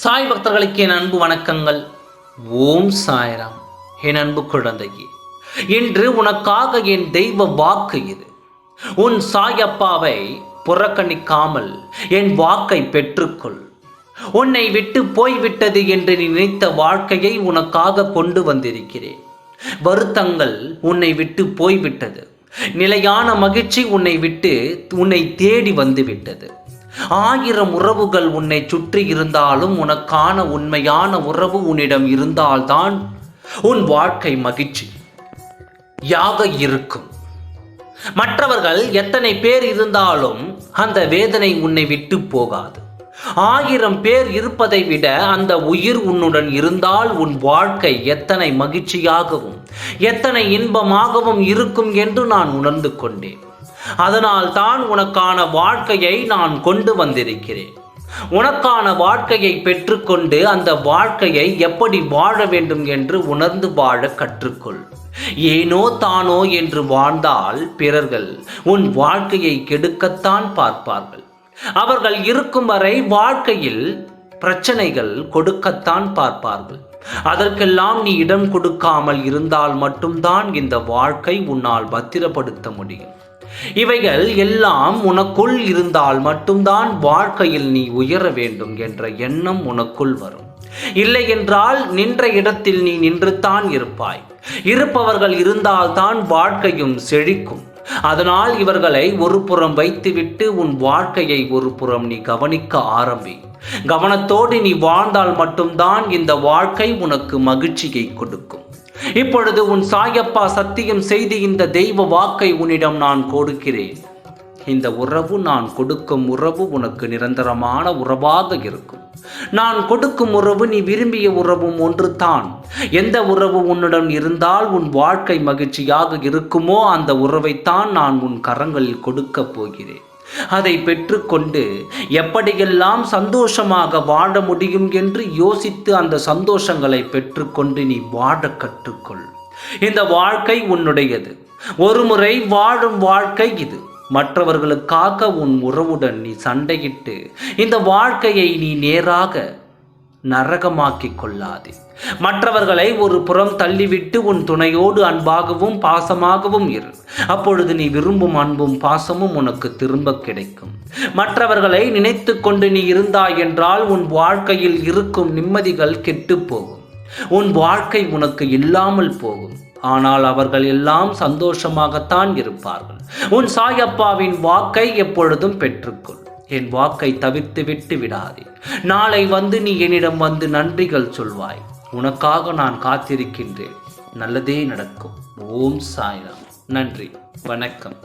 சாய் பக்தர்களுக்கு என் அன்பு வணக்கங்கள். ஓம் சாய்ராம். என் அன்பு குழந்தையே, இன்று உனக்காக என் தெய்வ வாக்கு இது. உன் சாயப்பாவை புறக்கணிக்காமல் என் வாக்கை பெற்றுக்கொள். உன்னை விட்டு போய்விட்டது என்று நீ நினைத்த வாழ்க்கையை உனக்காக கொண்டு வந்திருக்கிறேன். வருத்தங்கள் உன்னை விட்டு போய்விட்டது. நிலையான மகிழ்ச்சி உன்னை தேடி வந்துவிட்டது. 1000 உறவுகள் உன்னை சுற்றி இருந்தாலும் உனக்கான உண்மையான உறவு உன்னிடம் இருந்தால்தான் உன் வாழ்க்கை மகிழ்ச்சியாக இருக்கும். மற்றவர்கள் எத்தனை பேர் இருந்தாலும் அந்த வேதனை உன்னை விட்டு போகாது. 1000 பேர் இருப்பதை விட அந்த உயிர் உன்னுடன் இருந்தால் உன் வாழ்க்கை எத்தனை மகிழ்ச்சியாகவும் எத்தனை இன்பமாகவும் இருக்கும் என்று நான் உணர்ந்து கொண்டேன். அதனால் தான் உனக்கான வாழ்க்கையை நான் கொண்டு வந்திருக்கிறேன். உனக்கான வாழ்க்கையை பெற்றுக்கொண்டு அந்த வாழ்க்கையை எப்படி வாழ வேண்டும் என்று உணர்ந்து வாழ கற்றுக்கொள். ஏனோ தானோ என்று வாழ்ந்தால் பிறர்கள் உன் வாழ்க்கையை கெடுக்கத்தான் பார்ப்பார்கள். அவர்கள் இருக்கும் வரை வாழ்க்கையில் பிரச்சனைகள் கொடுக்கத்தான் பார்ப்பார்கள். அதற்கெல்லாம் நீ இடம் கொடுக்காமல் இருந்தால் மட்டும்தான் இந்த வாழ்க்கை உன்னால் பத்திரப்படுத்த முடியும். இவைகள் எல்லாம் உனக்குள் இருந்தால் மட்டும்தான் வாழ்க்கையில் நீ உயர வேண்டும் என்ற எண்ணம் உனக்குள் வரும். இல்லை என்றால் நின்ற இடத்தில் நீ நின்றுத்தான் இருப்பாய். இருப்பவர்கள் இருந்தால்தான் வாழ்க்கையும் செழிக்கும். அதனால் இவர்களை ஒரு புறம் வைத்துவிட்டு உன் வாழ்க்கையை ஒரு புறம் நீ கவனிக்க ஆரம்பி. கவனத்தோடு நீ வாழ்ந்தால் மட்டும்தான் இந்த வாழ்க்கை உனக்கு மகிழ்ச்சியை கொடுக்கும். இப்பொழுது உன் சாயப்பா சத்தியம் செய்து இந்த தெய்வ வாக்கை உன்னிடம் நான் கொடுக்கிறேன். இந்த உறவு, நான் கொடுக்கும் உறவு உனக்கு நிரந்தரமான உறவாக இருக்கும். நான் கொடுக்கும் உறவு நீ விரும்பிய உறவும் ஒன்று தான். எந்த உறவு உன்னுடன் இருந்தால் உன் வாழ்க்கை மகிழ்ச்சியாக இருக்குமோ அந்த உறவைத்தான் நான் உன் கரங்களில் கொடுக்கப் போகிறேன். அதை பெற்றுக்கொண்டு எப்படியெல்லாம் சந்தோஷமாக வாழ முடியும் என்று யோசித்து அந்த சந்தோஷங்களை பெற்றுக்கொண்டு நீ வாழ கற்றுக்கொள். இந்த வாழ்க்கை உன்னுடையது. ஒரு முறை வாழும் வாழ்க்கை இது. மற்றவர்களுக்காக உன் உறவுடன் நீ சண்டையிட்டு இந்த வாழ்க்கையை நீ நேராக நரகமாக்கிக் கொள்ளாதே. மற்றவர்களை ஒரு புறம் தள்ளிவிட்டு உன் துணையோடு அன்பாகவும் பாசமாகவும் இரு. அப்பொழுது நீ விரும்பும் அன்பும் பாசமும் உனக்கு திரும்ப கிடைக்கும். மற்றவர்களை நினைத்து கொண்டு நீ இருந்தாய் என்றால் உன் வாழ்க்கையில் இருக்கும் நிம்மதிகள் கெட்டு போகும். உன் வாழ்க்கை உனக்கு இல்லாமல் போகும். ஆனால் அவர்கள் எல்லாம் சந்தோஷமாகத்தான் இருப்பார்கள். உன் சாயப்பாவின் வாக்கை எப்பொழுதும் பெற்றுக்கொள். என் வாக்கை தவிர்த்து விட்டு விடாதே. நாளை வந்து நீ என்னிடம் வந்து நன்றிகள் சொல்வாய். உனக்காக நான் காத்திருக்கின்றேன். நல்லதே நடக்கும். ஓம் சாய்ராம். நன்றி, வணக்கம்.